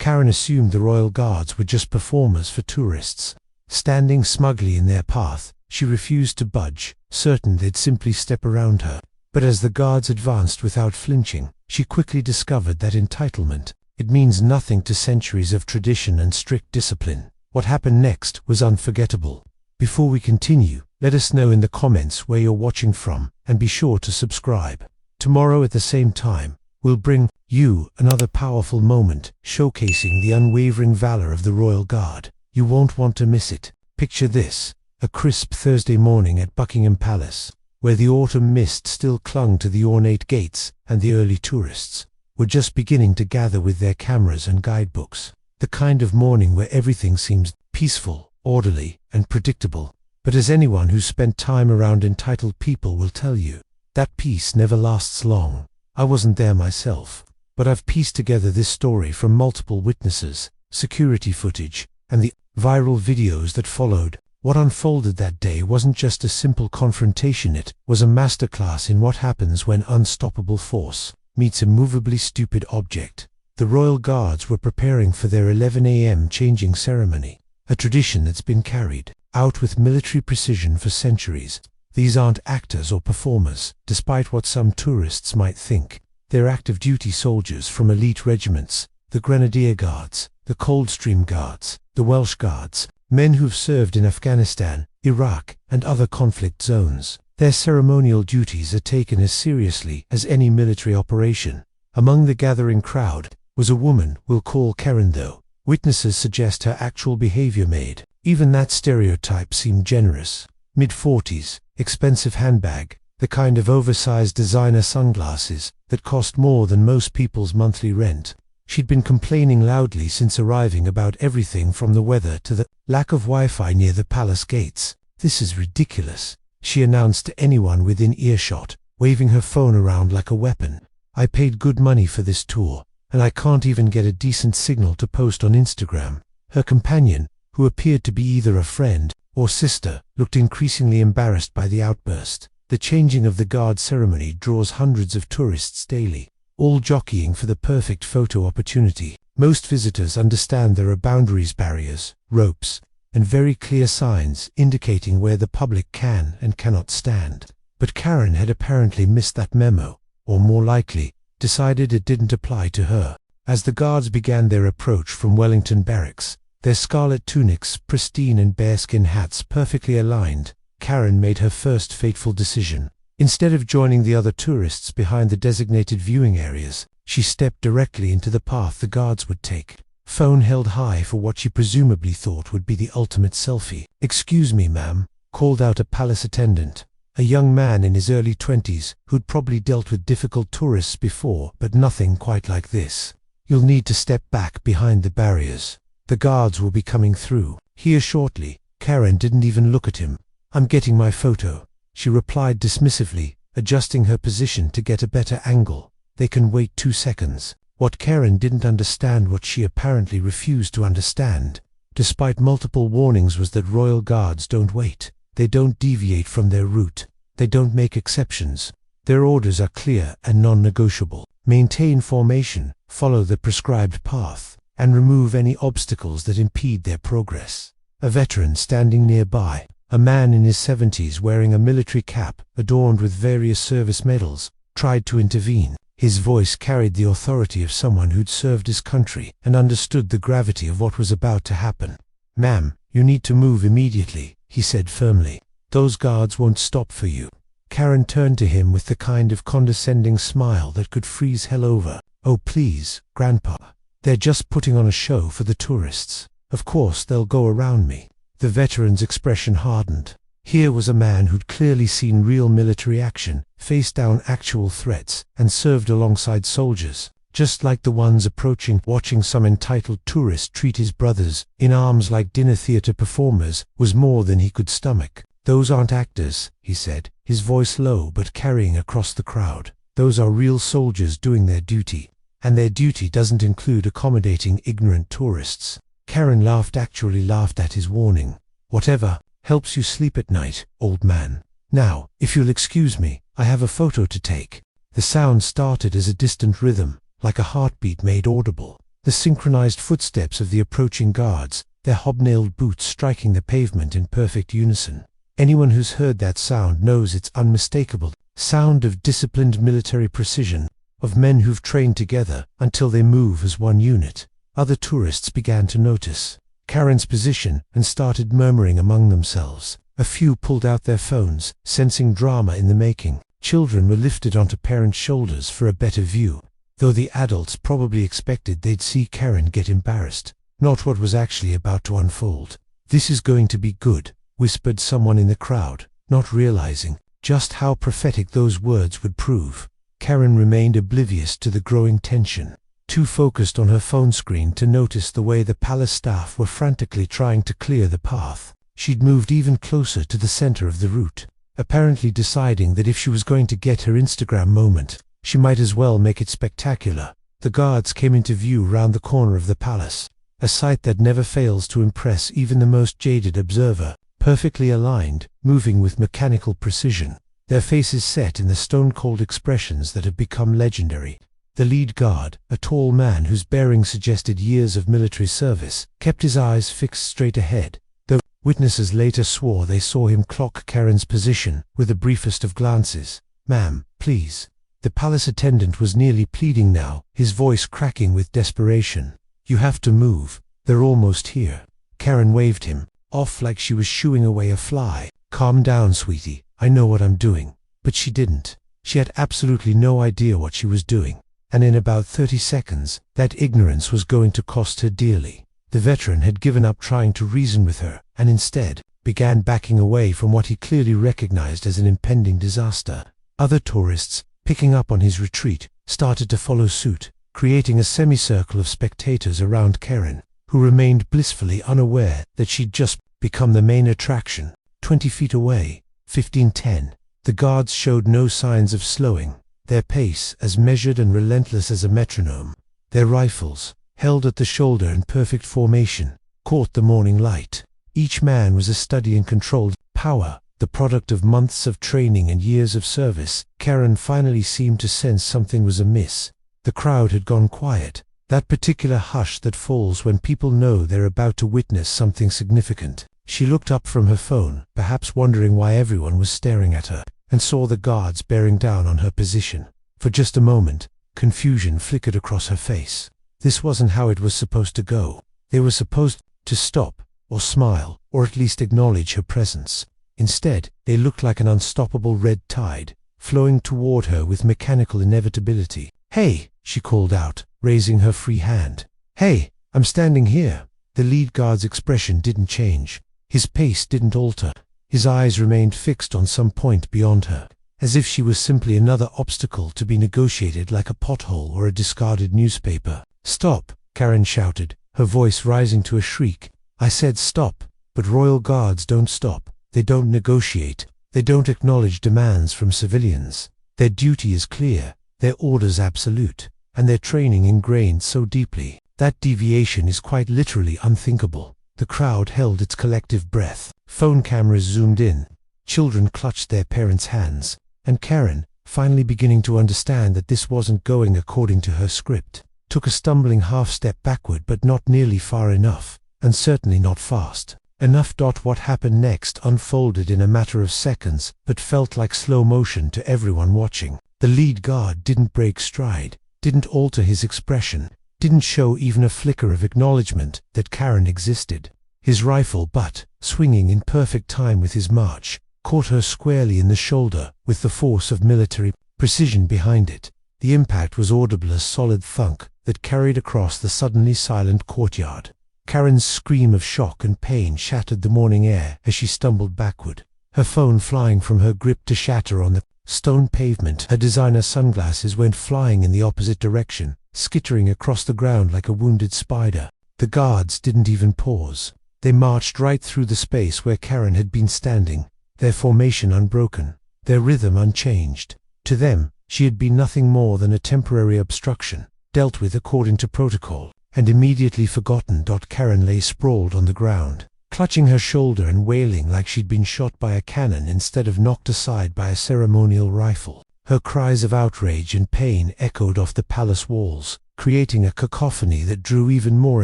Karen assumed the royal guards were just performers for tourists. Standing smugly in their path, she refused to budge, certain they'd simply step around her. But as the guards advanced without flinching, she quickly discovered that entitlement, it means nothing to centuries of tradition and strict discipline. What happened next was unforgettable. Before we continue, let us know in the comments where you're watching from, and be sure to subscribe. Tomorrow at the same time, we'll bring you another powerful moment, showcasing the unwavering valor of the Royal Guard. You won't want to miss it. Picture this, a crisp Thursday morning at Buckingham Palace, where the autumn mist still clung to the ornate gates, and the early tourists were just beginning to gather with their cameras and guidebooks. The kind of morning where everything seems peaceful, orderly, and predictable. But as anyone who's spent time around entitled people will tell you, that peace never lasts long. I wasn't there myself, but I've pieced together this story from multiple witnesses, security footage, and the viral videos that followed. What unfolded that day wasn't just a simple confrontation, it was a masterclass in what happens when unstoppable force meets a movably stupid object. The royal guards were preparing for their 11 a.m. changing ceremony, a tradition that's been carried out with military precision for centuries. These aren't actors or performers, despite what some tourists might think. They're active duty soldiers from elite regiments, the Grenadier Guards, the Coldstream Guards, the Welsh Guards, men who've served in Afghanistan, Iraq, and other conflict zones. Their ceremonial duties are taken as seriously as any military operation. Among the gathering crowd was a woman we'll call Karen, though witnesses suggest her actual behavior made even that stereotype seem generous. Mid-40s, expensive handbag, the kind of oversized designer sunglasses that cost more than most people's monthly rent. She'd been complaining loudly since arriving about everything from the weather to the lack of Wi-Fi near the palace gates. "This is ridiculous," she announced to anyone within earshot, waving her phone around like a weapon. "I paid good money for this tour, and I can't even get a decent signal to post on Instagram." Her companion, who appeared to be either a friend or sister, looked increasingly embarrassed by the outburst. The changing of the guard ceremony draws hundreds of tourists daily, all jockeying for the perfect photo opportunity. Most visitors understand there are boundaries, barriers, ropes, and very clear signs indicating where the public can and cannot stand. But Karen had apparently missed that memo, or more likely, decided it didn't apply to her. As the guards began their approach from Wellington Barracks, their scarlet tunics, pristine, and bearskin hats perfectly aligned, Karen made her first fateful decision. Instead of joining the other tourists behind the designated viewing areas, she stepped directly into the path the guards would take, phone held high for what she presumably thought would be the ultimate selfie. "Excuse me, ma'am," called out a palace attendant, a young man in his early 20s who'd probably dealt with difficult tourists before, but nothing quite like this. "You'll need to step back behind the barriers. The guards will be coming through here shortly." Karen didn't even look at him. "I'm getting my photo," she replied dismissively, adjusting her position to get a better angle. "They can wait 2 seconds. What Karen didn't understand, what she apparently refused to understand, despite multiple warnings, was that royal guards don't wait. They don't deviate from their route. They don't make exceptions. Their orders are clear and non-negotiable. Maintain formation, follow the prescribed path, and remove any obstacles that impede their progress. A veteran standing nearby, a man in his 70s wearing a military cap adorned with various service medals, tried to intervene. His voice carried the authority of someone who'd served his country and understood the gravity of what was about to happen. "Ma'am, you need to move immediately," he said firmly. "Those guards won't stop for you." Karen turned to him with the kind of condescending smile that could freeze hell over. "Oh please, Grandpa. They're just putting on a show for the tourists. Of course they'll go around me." The veteran's expression hardened. Here was a man who'd clearly seen real military action, faced down actual threats, and served alongside soldiers, just like the ones approaching. Watching some entitled tourist treat his brothers in arms like dinner theater performers was more than he could stomach. "Those aren't actors," he said, his voice low but carrying across the crowd. "Those are real soldiers doing their duty. And their duty doesn't include accommodating ignorant tourists." Karen laughed, actually laughed at his warning. "Whatever helps you sleep at night, old man. Now, if you'll excuse me, I have a photo to take." The sound started as a distant rhythm, like a heartbeat made audible. the synchronized footsteps of the approaching guards, their hobnailed boots striking the pavement in perfect unison. Anyone who's heard that sound knows it's unmistakable, sound of disciplined military precision, of men who've trained together until they move as one unit. Other tourists began to notice Karen's position and started murmuring among themselves. A few pulled out their phones, sensing drama in the making. Children were lifted onto parents' shoulders for a better view, though the adults probably expected they'd see Karen get embarrassed, not what was actually about to unfold. "This is going to be good," whispered someone in the crowd, not realizing just how prophetic those words would prove. Karen remained oblivious to the growing tension, too focused on her phone screen to notice the way the palace staff were frantically trying to clear the path. She'd moved even closer to the center of the route, apparently deciding that if she was going to get her Instagram moment, she might as well make it spectacular. The guards came into view round the corner of the palace, a sight that never fails to impress even the most jaded observer. Perfectly aligned, moving with mechanical precision, their faces set in the stone-cold expressions that have become legendary. The lead guard, a tall man whose bearing suggested years of military service, kept his eyes fixed straight ahead, though witnesses later swore they saw him clock Karen's position with the briefest of glances. "Ma'am, please." The palace attendant was nearly pleading now, his voice cracking with desperation. "You have to move. They're almost here." Karen waved him off like she was shooing away a fly. "Calm down, sweetie. I know what I'm doing." But she didn't. She had absolutely no idea what she was doing, and in about 30 seconds, that ignorance was going to cost her dearly. The veteran had given up trying to reason with her, and instead began backing away from what he clearly recognized as an impending disaster. Other tourists, picking up on his retreat, started to follow suit, creating a semicircle of spectators around Karen, who remained blissfully unaware that she'd just become the main attraction. 20 feet away, 15:10. The guards showed no signs of slowing, their pace as measured and relentless as a metronome. Their rifles, held at the shoulder in perfect formation, caught the morning light. Each man was a study in controlled power, the product of months of training and years of service. Karen finally seemed to sense something was amiss. The crowd had gone quiet, that particular hush that falls when people know they're about to witness something significant. She looked up from her phone, perhaps wondering why everyone was staring at her, and saw the guards bearing down on her position. For just a moment, confusion flickered across her face. This wasn't how it was supposed to go. They were supposed to stop, or smile, or at least acknowledge her presence. Instead, they looked like an unstoppable red tide, flowing toward her with mechanical inevitability. "Hey!" she called out, raising her free hand. "Hey, I'm standing here." The lead guard's expression didn't change. His pace didn't alter. His eyes remained fixed on some point beyond her, as if she was simply another obstacle to be negotiated like a pothole or a discarded newspaper. "Stop!" Karen shouted, her voice rising to a shriek. "I said stop, but royal guards don't stop. They don't negotiate. They don't acknowledge demands from civilians. Their duty is clear, their orders absolute, and their training ingrained so deeply that deviation is quite literally unthinkable." The crowd held its collective breath. Phone cameras zoomed in. Children clutched their parents' hands, and Karen, finally beginning to understand that this wasn't going according to her script, took a stumbling half-step backward, but not nearly far enough, and certainly not fast enough. What happened next unfolded in a matter of seconds, but felt like slow motion to everyone watching. The lead guard didn't break stride, didn't alter his expression, didn't show even a flicker of acknowledgement that Karen existed. His rifle butt, swinging in perfect time with his march, caught her squarely in the shoulder with the force of military precision behind it. The impact was audible as solid thunk that carried across the suddenly silent courtyard. Karen's scream of shock and pain shattered the morning air as she stumbled backward, her phone flying from her grip to shatter on the stone pavement. Her designer sunglasses went flying in the opposite direction, skittering across the ground like a wounded spider. The guards didn't even pause. They marched right through the space where Karen had been standing, their formation unbroken, their rhythm unchanged. To them, she had been nothing more than a temporary obstruction, dealt with according to protocol, and immediately forgotten. Karen lay sprawled on the ground, clutching her shoulder and wailing like she'd been shot by a cannon instead of knocked aside by a ceremonial rifle. Her cries of outrage and pain echoed off the palace walls, creating a cacophony that drew even more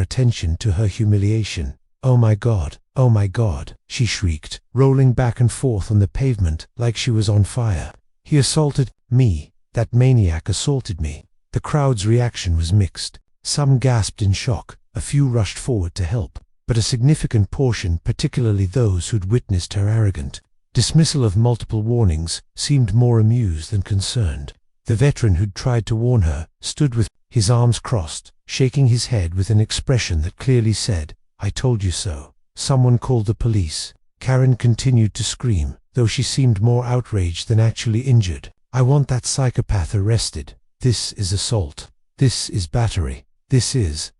attention to her humiliation. "Oh my God, she shrieked, rolling back and forth on the pavement like she was on fire. "He assaulted me, that maniac assaulted me." The crowd's reaction was mixed. Some gasped in shock, a few rushed forward to help, but a significant portion, particularly those who'd witnessed her arrogant dismissal of multiple warnings, seemed more amused than concerned. The veteran who'd tried to warn her stood with his arms crossed, shaking his head with an expression that clearly said, "I told you so." Someone called the police. Karen continued to scream, though she seemed more outraged than actually injured. "I want that psychopath arrested. This is assault. This is battery. This is ...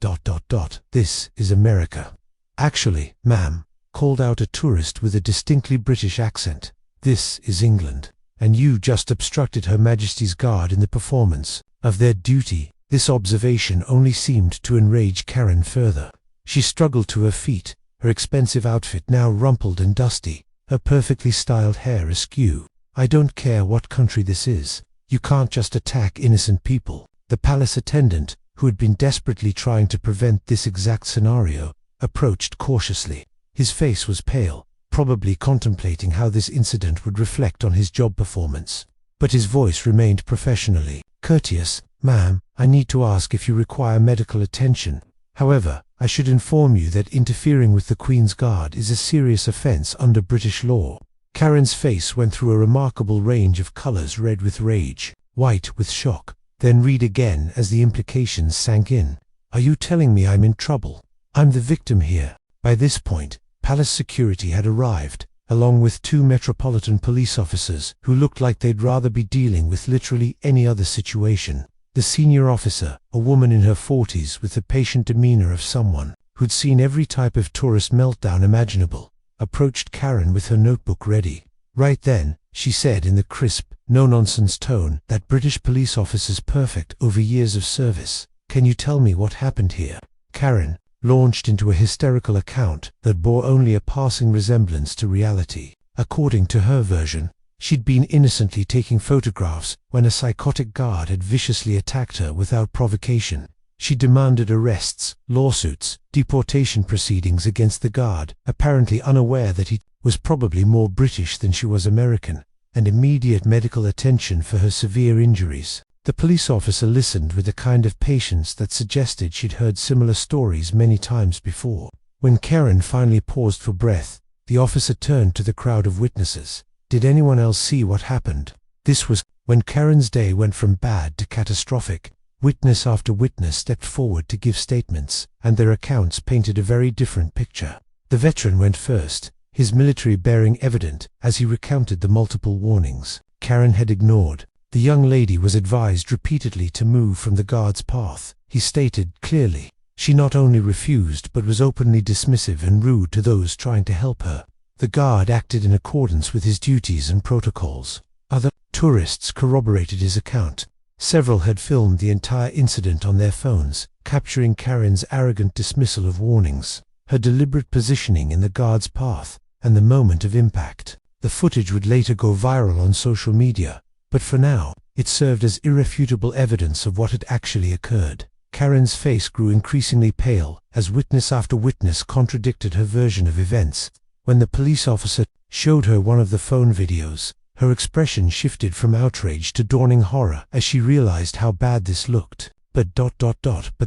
This is America." "Actually, ma'am," called out a tourist with a distinctly British accent, "this is England, and you just obstructed Her Majesty's Guard in the performance of their duty." This observation only seemed to enrage Karen further. She struggled to her feet, her expensive outfit now rumpled and dusty, her perfectly styled hair askew. "I don't care what country this is. You can't just attack innocent people." The palace attendant, who had been desperately trying to prevent this exact scenario, approached cautiously. His face was pale, probably contemplating how this incident would reflect on his job performance. But his voice remained professionally courteous. "Ma'am, I need to ask if you require medical attention. However, I should inform you that interfering with the Queen's Guard is a serious offence under British law." Karen's face went through a remarkable range of colors: red with rage, white with shock, then red again as the implications sank in. "Are you telling me I'm in trouble? I'm the victim here." By this point, palace security had arrived, along with 2 Metropolitan Police officers who looked like they'd rather be dealing with literally any other situation. The senior officer, a woman in her 40s with the patient demeanor of someone who'd seen every type of tourist meltdown imaginable, approached Karen with her notebook ready. "Right then," she said in the crisp, no-nonsense tone that British police officers perfect over years of service, "can you tell me what happened here?" Karen launched into a hysterical account that bore only a passing resemblance to reality. According to her version, she'd been innocently taking photographs when a psychotic guard had viciously attacked her without provocation. She demanded arrests, lawsuits, deportation proceedings against the guard, apparently unaware that he was probably more British than she was American, and immediate medical attention for her severe injuries. The police officer listened with a kind of patience that suggested she'd heard similar stories many times before. When Karen finally paused for breath, the officer turned to the crowd of witnesses. "Did anyone else see what happened?" This was when Karen's day went from bad to catastrophic. Witness after witness stepped forward to give statements, and their accounts painted a very different picture. The veteran went first, his military bearing evident as he recounted the multiple warnings Karen had ignored. The young lady was advised repeatedly to move from the guard's path, he stated clearly. She not only refused but was openly dismissive and rude to those trying to help her. The guard acted in accordance with his duties and protocols. Other tourists corroborated his account. Several had filmed the entire incident on their phones, capturing Karen's arrogant dismissal of warnings, her deliberate positioning in the guard's path, and the moment of impact. The footage would later go viral on social media, but for now, it served as irrefutable evidence of what had actually occurred. Karen's face grew increasingly pale as witness after witness contradicted her version of events. When the police officer showed her one of the phone videos, her expression shifted from outrage to dawning horror as she realized how bad this looked. But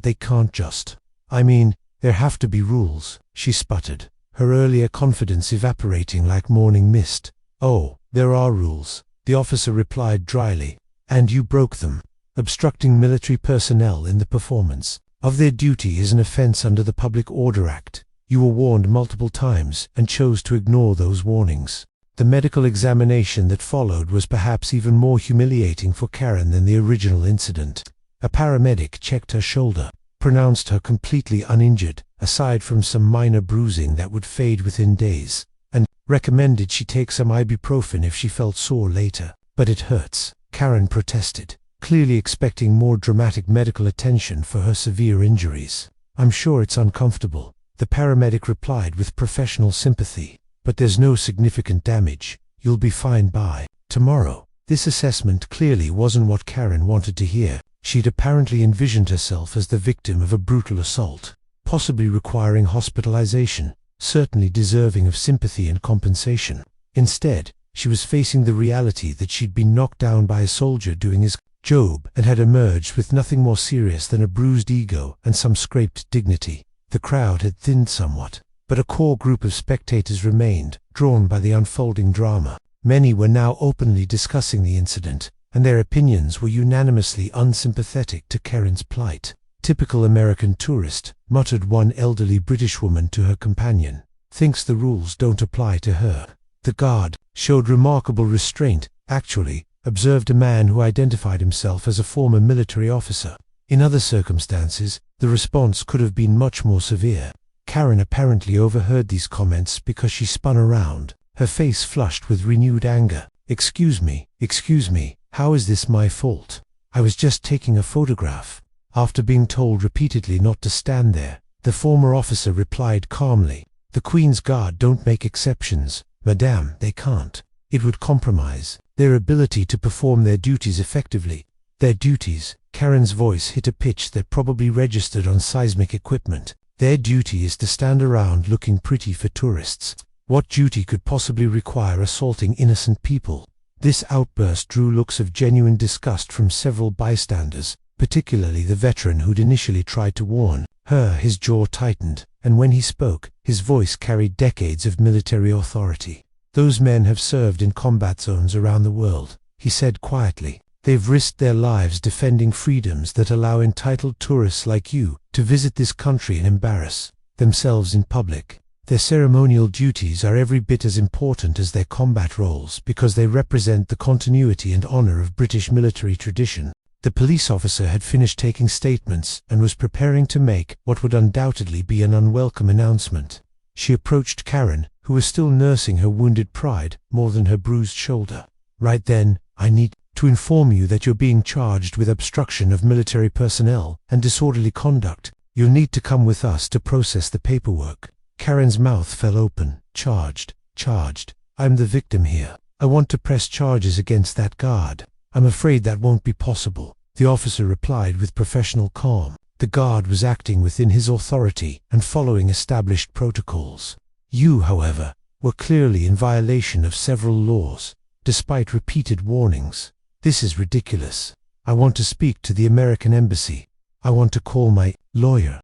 they can't just. I mean, there have to be rules, she sputtered, her earlier confidence evaporating like morning mist. "Oh, there are rules," the officer replied dryly, "and you broke them. Obstructing military personnel in the performance of their duty is an offense under the Public Order Act. You were warned multiple times and chose to ignore those warnings." The medical examination that followed was perhaps even more humiliating for Karen than the original incident. A paramedic checked her shoulder, pronounced her completely uninjured, aside from some minor bruising that would fade within days, and recommended she take some ibuprofen if she felt sore later. "But it hurts," Karen protested, clearly expecting more dramatic medical attention for her severe injuries. "I'm sure it's uncomfortable," the paramedic replied with professional sympathy, "but there's no significant damage. You'll be fine by tomorrow." This assessment clearly wasn't what Karen wanted to hear. She'd apparently envisioned herself as the victim of a brutal assault, possibly requiring hospitalization, certainly deserving of sympathy and compensation. Instead, she was facing the reality that she'd been knocked down by a soldier doing his job and had emerged with nothing more serious than a bruised ego and some scraped dignity. The crowd had thinned somewhat, but a core group of spectators remained, drawn by the unfolding drama. Many were now openly discussing the incident, and their opinions were unanimously unsympathetic to Karen's plight. "Typical American tourist," muttered one elderly British woman to her companion. "Thinks the rules don't apply to her." The guard showed remarkable restraint, actually, observed a man who identified himself as a former military officer. In other circumstances, the response could have been much more severe. Karen apparently overheard these comments because she spun around, her face flushed with renewed anger. Excuse me, how is this my fault? I was just taking a photograph." After being told repeatedly not to stand there, the former officer replied calmly, "The Queen's Guard don't make exceptions, Madame, they can't. It would compromise their ability to perform their duties effectively." Their duties? Karen's voice hit a pitch that probably registered on seismic equipment. Their duty is to stand around looking pretty for tourists. What duty could possibly require assaulting innocent people? This outburst drew looks of genuine disgust from several bystanders, particularly the veteran who'd initially tried to warn her. His jaw tightened, and when he spoke, his voice carried decades of military authority. "Those men have served in combat zones around the world," he said quietly. "They've risked their lives defending freedoms that allow entitled tourists like you to visit this country and embarrass themselves in public. Their ceremonial duties are every bit as important as their combat roles because they represent the continuity and honor of British military tradition." The police officer had finished taking statements and was preparing to make what would undoubtedly be an unwelcome announcement. She approached Karen, who was still nursing her wounded pride more than her bruised shoulder. "Right then, I need to inform you that you're being charged with obstruction of military personnel and disorderly conduct. You'll need to come with us to process the paperwork." Karen's mouth fell open. Charged. I'm the victim here. I want to press charges against that guard." "I'm afraid that won't be possible," the officer replied with professional calm. The guard was acting within his authority and following established protocols. "You, however, were clearly in violation of several laws, despite repeated warnings. This is ridiculous. I want to speak to the American embassy. I want to call my lawyer.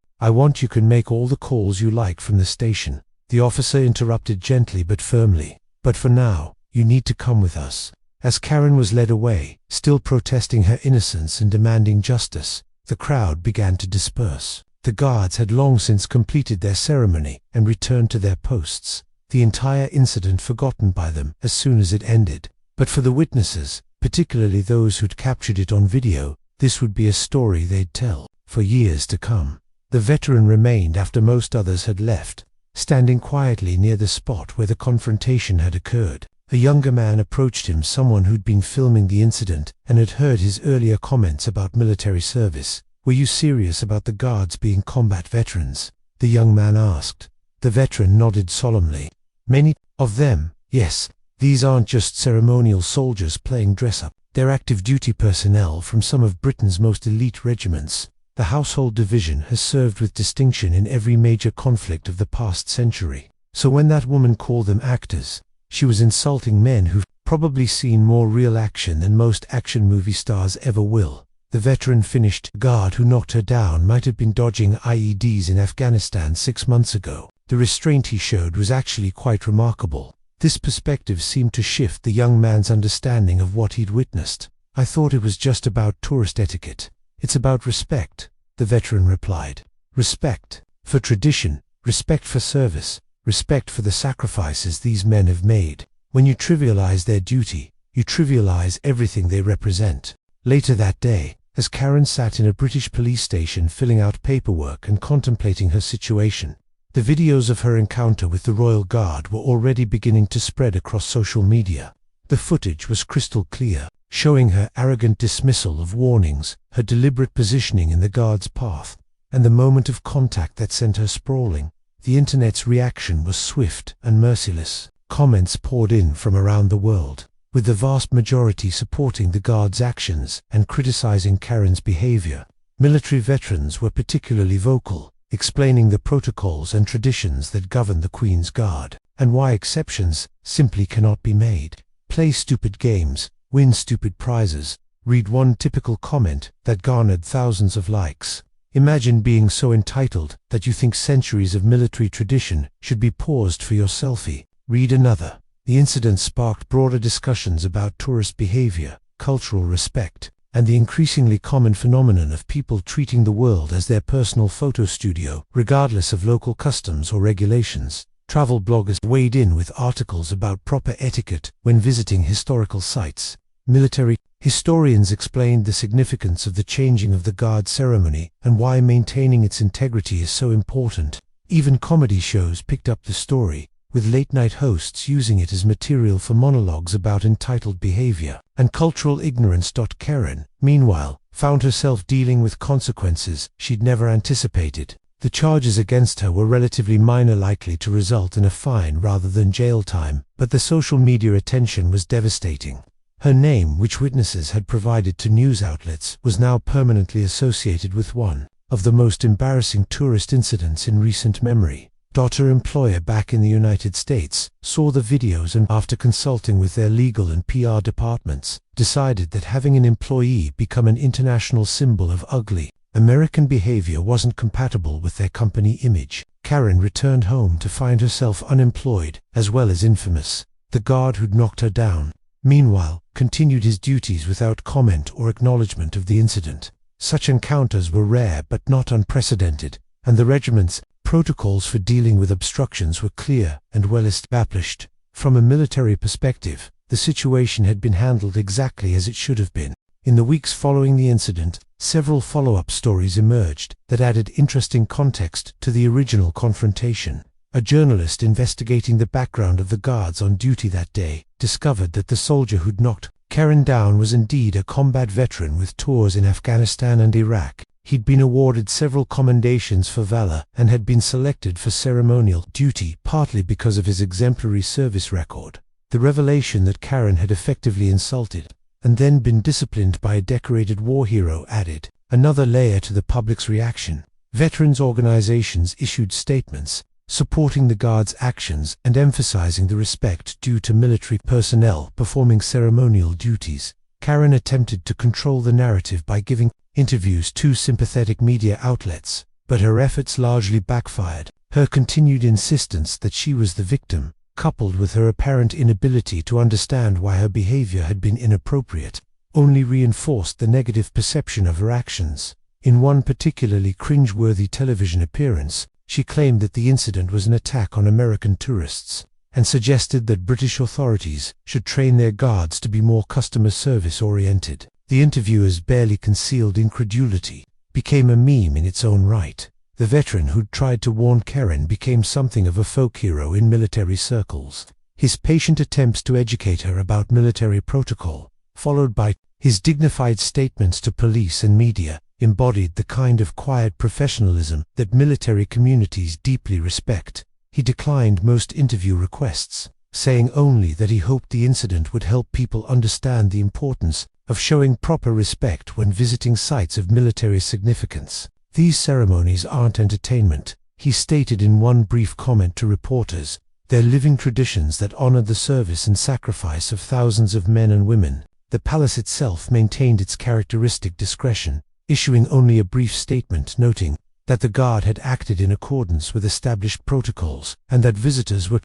You can make all the calls you like from the station." The officer interrupted gently but firmly. "But for now, you need to come with us." As Karen was led away, still protesting her innocence and demanding justice, the crowd began to disperse. The guards had long since completed their ceremony and returned to their posts, the entire incident forgotten by them as soon as it ended. But for the witnesses, particularly those who'd captured it on video, this would be a story they'd tell for years to come. The veteran remained after most others had left, standing quietly near the spot where the confrontation had occurred. A younger man approached him, someone who'd been filming the incident and had heard his earlier comments about military service. "Were you serious about the guards being combat veterans?" the young man asked. The veteran nodded solemnly. "Many of them, yes. These aren't just ceremonial soldiers playing dress-up. They're active duty personnel from some of Britain's most elite regiments. The Household Division has served with distinction in every major conflict of the past century." So when that woman called them actors, she was insulting men who've probably seen more real action than most action movie stars ever will. The veteran finished. "The guard who knocked her down might have been dodging IEDs in Afghanistan 6 months ago. The restraint he showed was actually quite remarkable." This perspective seemed to shift the young man's understanding of what he'd witnessed. "I thought it was just about tourist etiquette." "It's about respect," the veteran replied. "Respect for tradition, respect for service, respect for the sacrifices these men have made. When you trivialize their duty, you trivialize everything they represent." Later that day, as Karen sat in a British police station filling out paperwork and contemplating her situation, the videos of her encounter with the Royal Guard were already beginning to spread across social media. The footage was crystal clear, showing her arrogant dismissal of warnings, her deliberate positioning in the guard's path, and the moment of contact that sent her sprawling. The internet's reaction was swift and merciless. Comments poured in from around the world. with the vast majority supporting the Guards' actions and criticizing Karen's behavior. Military veterans were particularly vocal, explaining the protocols and traditions that govern the Queen's Guard, and why exceptions simply cannot be made. Play stupid games, win stupid prizes, read one typical comment that garnered thousands of likes. Imagine being so entitled that you think centuries of military tradition should be paused for your selfie. Read another. The incident sparked broader discussions about tourist behavior, cultural respect, and the increasingly common phenomenon of people treating the world as their personal photo studio, regardless of local customs or regulations. Travel bloggers weighed in with articles about proper etiquette when visiting historical sites. Military historians explained the significance of the changing of the Guard ceremony and why maintaining its integrity is so important. Even comedy shows picked up the story, with late-night hosts using it as material for monologues about entitled behavior and cultural ignorance. Karen, meanwhile, found herself dealing with consequences she'd never anticipated. The charges against her were relatively minor, likely to result in a fine rather than jail time, but the social media attention was devastating. Her name, which witnesses had provided to news outlets, was now permanently associated with one of the most embarrassing tourist incidents in recent memory. Her employer back in the United States saw the videos and, after consulting with their legal and PR departments, decided that having an employee become an international symbol of ugly American behavior wasn't compatible with their company image. Karen returned home to find herself unemployed, as well as infamous. The guard who'd knocked her down, meanwhile, continued his duties without comment or acknowledgement of the incident. Such encounters were rare but not unprecedented, and the regiment's protocols for dealing with obstructions were clear and well established. From a military perspective, the situation had been handled exactly as it should have been. In the weeks following the incident, several follow-up stories emerged that added interesting context to the original confrontation. A journalist investigating the background of the Guards on duty that day discovered that the soldier who'd knocked Karen down was indeed a combat veteran with tours in Afghanistan and Iraq. He'd been awarded several commendations for valor and had been selected for ceremonial duty partly because of his exemplary service record. The revelation that Karen had effectively insulted and then been disciplined by a decorated war hero added another layer to the public's reaction. Veterans organizations issued statements supporting the Guard's actions and emphasizing the respect due to military personnel performing ceremonial duties. Karen attempted to control the narrative by giving interviews to sympathetic media outlets, but her efforts largely backfired. Her continued insistence that she was the victim, coupled with her apparent inability to understand why her behavior had been inappropriate, only reinforced the negative perception of her actions. In one particularly cringe-worthy television appearance, she claimed that the incident was an attack on American tourists, and suggested that British authorities should train their guards to be more customer service-oriented. The interviewer's barely concealed incredulity became a meme in its own right. The veteran who'd tried to warn Karen became something of a folk hero in military circles. His patient attempts to educate her about military protocol, followed by his dignified statements to police and media, embodied the kind of quiet professionalism that military communities deeply respect. He declined most interview requests, saying only that he hoped the incident would help people understand the importance of showing proper respect when visiting sites of military significance. "These ceremonies aren't entertainment," he stated in one brief comment to reporters. "They're living traditions that honor the service and sacrifice of thousands of men and women." The palace itself maintained its characteristic discretion, issuing only a brief statement noting that the Guard had acted in accordance with established protocols and that visitors were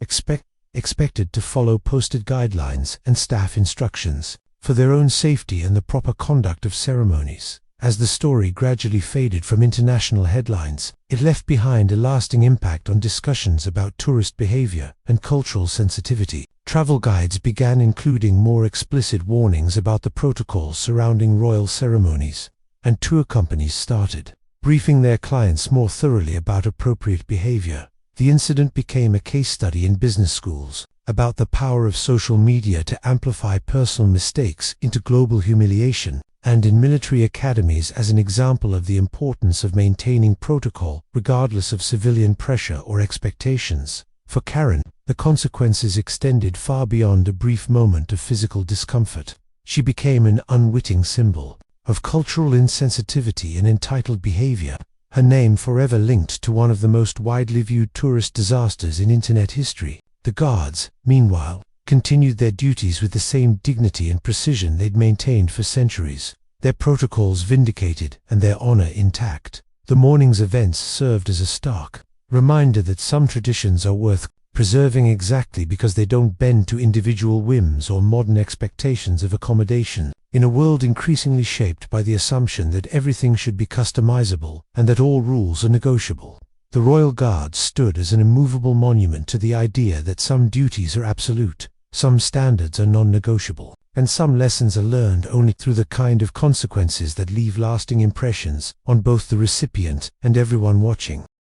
expected to follow posted guidelines and staff instructions for their own safety and the proper conduct of ceremonies. As the story gradually faded from international headlines, it left behind a lasting impact on discussions about tourist behavior and cultural sensitivity. Travel guides began including more explicit warnings about the protocols surrounding royal ceremonies, and tour companies started briefing their clients more thoroughly about appropriate behavior. The incident became a case study in business schools about the power of social media to amplify personal mistakes into global humiliation, and in military academies as an example of the importance of maintaining protocol regardless of civilian pressure or expectations. For Karen, the consequences extended far beyond a brief moment of physical discomfort. She became an unwitting symbol of cultural insensitivity and entitled behavior, her name forever linked to one of the most widely viewed tourist disasters in internet history. The guards, meanwhile, continued their duties with the same dignity and precision they'd maintained for centuries, their protocols vindicated and their honor intact. The morning's events served as a stark reminder that some traditions are worth preserving exactly because they don't bend to individual whims or modern expectations of accommodation. In a world increasingly shaped by the assumption that everything should be customizable and that all rules are negotiable, the Royal Guard stood as an immovable monument to the idea that some duties are absolute, some standards are non-negotiable, and some lessons are learned only through the kind of consequences that leave lasting impressions on both the recipient and everyone watching.